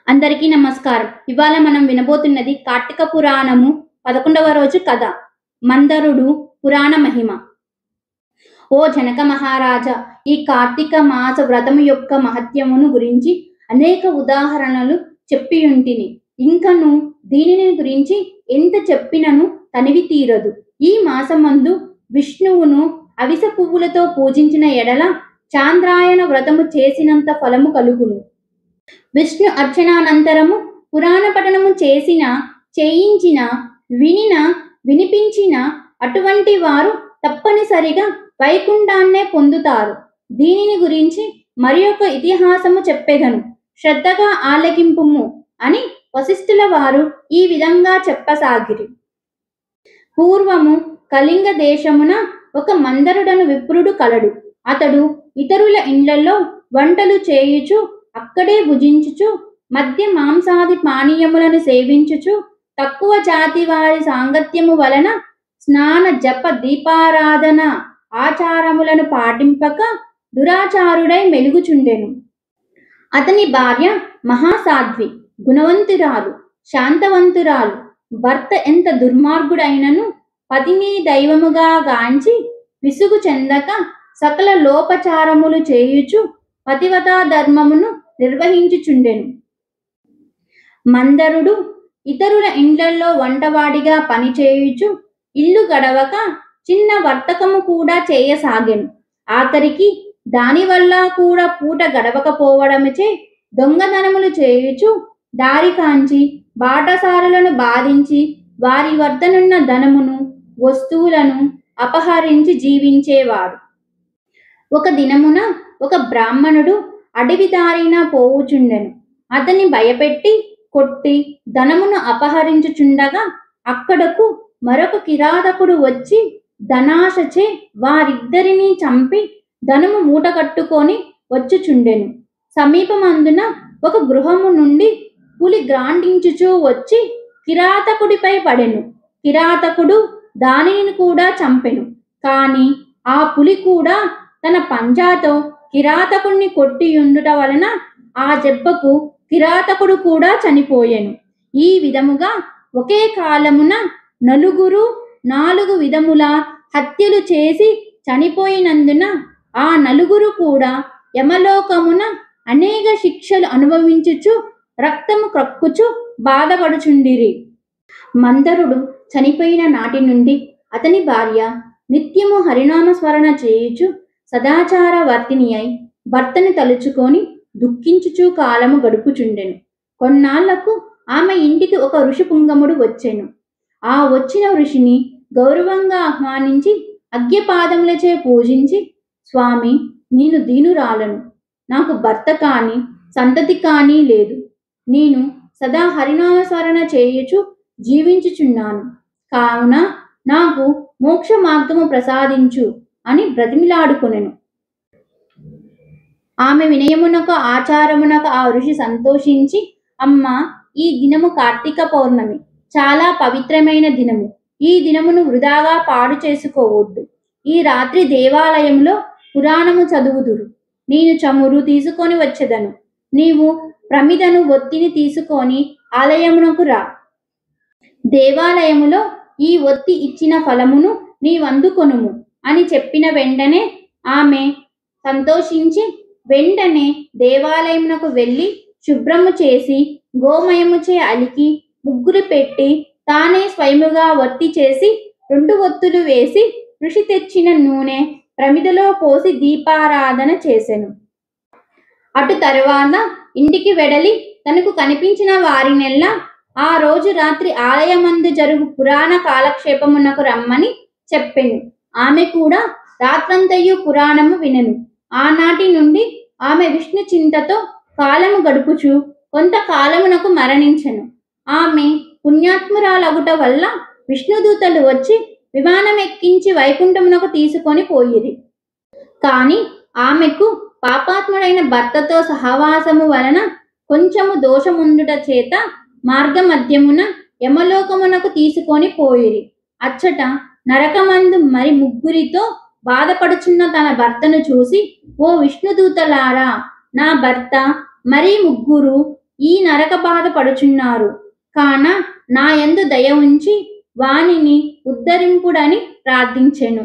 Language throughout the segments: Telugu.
అందరికీ నమస్కారం. ఇవాళ మనం వినబోతున్నది కార్తీక పురాణము 11వ రోజు కథ. మందరుడు పురాణ మహిమ. ఓ జనక మహారాజా, ఈ కార్తీక మాస వ్రతము యొక్క మహత్యమును గురించి అనేక ఉదాహరణలు చెప్పియుంటిని. ఇంకను దీనిని గురించి ఎంత చెప్పినను తనివి తీరదు. ఈ మాసమందు విష్ణువును అవిస పువ్వులతో పూజించిన ఎడల చాంద్రాయణ వ్రతము చేసినంత ఫలము కలుగును. విష్ణు అర్చనానంతరము పురాణ పఠనము చేయించిన వినిపించిన అటువంటి వారు తప్పనిసరిగా వైకుంఠాన్నే పొందుతారు. దీనిని గురించి మరి ఒక ఇతిహాసము చెప్పెదను, శ్రద్ధగా ఆలకింపుము అని వశిష్ఠుల వారు ఈ విధంగా చెప్పసాగిరి. పూర్వము కళింగ దేశమున ఒక మందరుడను విప్రుడు కలడు. అతడు ఇతరుల ఇండ్లలో వంటలు చేయుచు, అక్కడే భుజించుచు, మద్య మాంసాది పానీయములను సేవించుచు, తక్కువ జాతి వారి సాంగత్యము వలన స్నాన జప దీపారాధన ఆచారములను పాటింపక దురాచారుడై మెలుగుచుండెను. అతని భార్య మహాసాధ్వి, గుణవంతురాలు, శాంతవంతురాలు. భర్త ఎంత దుర్మార్గుడైనను పతిని దైవముగా గాంచి విసుగు చెందక సకల లోపచారములు చేయుచు పతివతా ధర్మమును నిర్వహించుచుండెను. మందరుడు ఇతరుల ఇండ్లలో వంటవాడిగా పనిచేయుచు ఇల్లు గడవక చిన్న వర్తకము కూడా చేయసాగెను. ఆఖరికి దానివల్ల కూడా పూట గడవకపోవడముచే దొంగతనములు చేయుచు దారి కాంచి బాటసారులను బాధించి వారి వద్దనున్న ధనమును వస్తువులను అపహరించి జీవించేవాడు. ఒక దినమున ఒక బ్రాహ్మణుడు అడవి దారిన పోవుచుండెను. అతని భయపెట్టి కొట్టి ధనమును అపహరించుచుండగా అక్కడకు మరొక కిరాతకుడు వచ్చి ధనాశచే వారిద్దరినీ చంపి ధనము మూట కట్టుకొని వచ్చుచుండెను. సమీపమందున ఒక గృహము నుండి పులి గ్రాండించుచూ వచ్చి కిరాతకుడిపై పడెను. కిరాతకుడు దానిని కూడా చంపెను. కాని ఆ పులి కూడా తన పంజాతో కిరాతకుడిని కొట్టియుండుట వలన ఆ దెబ్బకు కిరాతకుడు కూడా చనిపోయెను. ఈ విధముగా ఒకే కాలమున నాలుగు విధముల హత్యలు చేసి చనిపోయినందున ఆ నలుగురు కూడా యమలోకమున అనేక శిక్షలు అనుభవించుచు రక్తము క్రక్కుచు బాధపడుచుండిరి. మందరుడు చనిపోయిన నాటి నుండి అతని భార్య నిత్యము హరినామస్మరణ చేయుచు సదాచార వర్తిని అయి భర్తని తలుచుకొని దుఃఖించుచు కాలము గడుపుచుండెను. కొన్నాళ్లకు ఆమె ఇంటికి ఒక ఋషి పుంగముడు వచ్చెను. ఆ వచ్చిన ఋషిని గౌరవంగా ఆహ్వానించి అగ్యపాదములచే పూజించి, స్వామి, నేను దీనురాలను, నాకు భర్త కాని సంతతి కానీ లేదు. నేను సదా హరినామస్మరణ చేయుచు జీవించుచున్నాను. కావున నాకు మోక్ష మార్గము ప్రసాదించు అని బ్రతిమిలాడుకొనెను. ఆమె వినయమునకు ఆచారమునకు ఆ ఋషి సంతోషించి, అమ్మ, ఈ దినము కార్తీక పౌర్ణమి, చాలా పవిత్రమైన దినము. ఈ దినమును వృధాగా పాడు చేసుకోవద్దు. ఈ రాత్రి దేవాలయంలో పురాణము చదువుదురు. నేను చమురు తీసుకొని వచ్చెదను. నీవు ప్రమిదను ఒత్తిని తీసుకొని ఆలయమునకు రా. దేవాలయములో ఈ ఒత్తి ఇచ్చిన ఫలమును నీవందుకొనుము అని చెప్పిన వెంటనే ఆమె సంతోషించి వెంటనే దేవాలయమునకు వెళ్ళి శుభ్రము చేసి గోమయముచే అలికి ముగ్గురు పెట్టి తానే స్వయముగా ఒత్తి చేసి 2 ఒత్తులు వేసి ఋషి తెచ్చిన నూనె ప్రమిదలో పోసి దీపారాధన చేసెను. అటు తరువాత ఇంటికి వెడలి తనకు కనిపించిన వారినెల్లా ఆ రోజు రాత్రి ఆలయమందు జరుగు పురాణ కాలక్షేపమునకు రమ్మని చెప్పెను. ఆమె కూడా రాత్రంతయు పురాణము వినెను. ఆనాటి నుండి ఆమె విష్ణు చింతతో కాలము గడుపుచు కొంతకాలమునకు మరణించెను. ఆమె పుణ్యాత్మురాలగుట వల్ల విష్ణుదూతలు వచ్చి విమానం ఎక్కించి వైకుంఠమునకు తీసుకొని పోయిరి. కాని ఆమెకు పాపాత్ముడైన భర్తతో సహవాసము వలన కొంచెము దోషముండుట చేత మార్గమధ్యమున యమలోకమునకు తీసుకొని పోయిరి. అచ్చట నరకమందు మరి ముగ్గురితో బాధపడుచున్న తన భర్తను చూసి, ఓ విష్ణుదూతలారా, నా భర్త మరి ముగ్గురు ఈ నరక బాధ పడుచున్నారు. కాన నా యందు దయ ఉంచి వానిని ఉద్ధరింపుడని ప్రార్థించెను.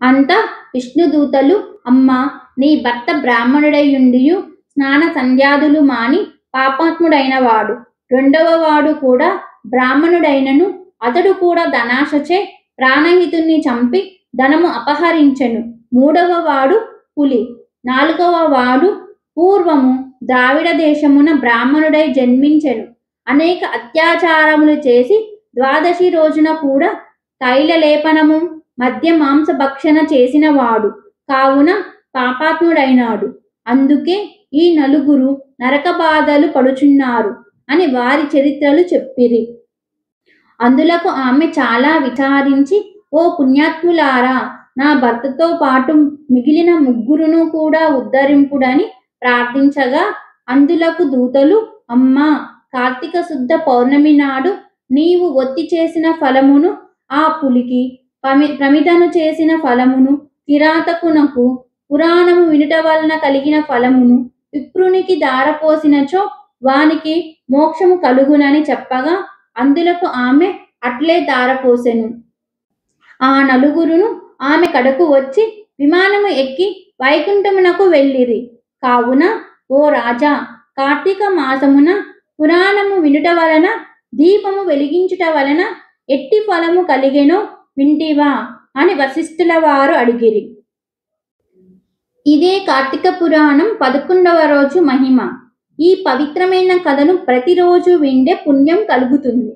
అంత విష్ణుదూతలు, అమ్మా, నీ భర్త బ్రాహ్మణుడయుండియు స్నాన సంధ్యాదులు మాని పాపాత్ముడైన వాడు. రెండవ వాడు కూడా బ్రాహ్మణుడైనను అతడు కూడా ధనాశచే ప్రాణహితుణ్ణి చంపి ధనము అపహరించెను. మూడవ వాడు పులి. నాలుగవ వాడు పూర్వము ద్రావిడ దేశమున బ్రాహ్మణుడై జన్మించెను. అనేక అత్యాచారములు చేసి ద్వాదశి రోజున కూడా తైలలేపనము మద్య మాంస భక్షణ చేసిన వాడు కావున పాపాత్ముడైనాడు. అందుకే ఈ నలుగురు నరక బాధలు పడుచున్నారు అని వారి చరిత్రలు చెప్పిరి. అందులకు ఆమె చాలా విచారించి, ఓ పుణ్యాత్ములారా, నా భర్తతో పాటు మిగిలిన ముగ్గురును కూడా ఉద్ధరింపుడని ప్రార్థించగా, అందులకు దూతలు, అమ్మా, కార్తీక శుద్ధ పౌర్ణమి నాడు నీవు ఒత్తి చేసిన ఫలమును ఆ పులికి, ప్రమిదను చేసిన ఫలమును కిరాతకునకు, పురాణము వినుట వలన కలిగిన ఫలమును విప్రునికి దారపోసినచో వానికి మోక్షము కలుగునని చెప్పగా, అందులకు ఆమె అట్లే దారపోసెను. ఆ నలుగురును ఆమె కడకు వచ్చి విమానము ఎక్కి వైకుంఠమునకు వెళ్ళిరి. కావున ఓ రాజా, కార్తీక మాసమున పురాణము వినుట వలన, దీపము వెలిగించుట వలన ఎట్టి ఫలము కలిగెనో వింటివా అని వశిష్ఠుల వారు అడిగిరి. ఇదే కార్తీక పురాణం 11వ రోజు మహిమ. ఈ పవిత్రమైన కథను ప్రతిరోజు వింటే పుణ్యం కలుగుతుంది.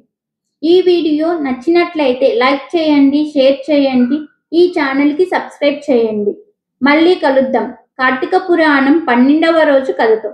ఈ వీడియో నచ్చినట్లయితే లైక్ చేయండి, షేర్ చేయండి, ఈ ఛానల్కి సబ్స్క్రైబ్ చేయండి. మళ్ళీ కలుద్దాం కార్తీక పురాణం 12వ రోజు కథతో.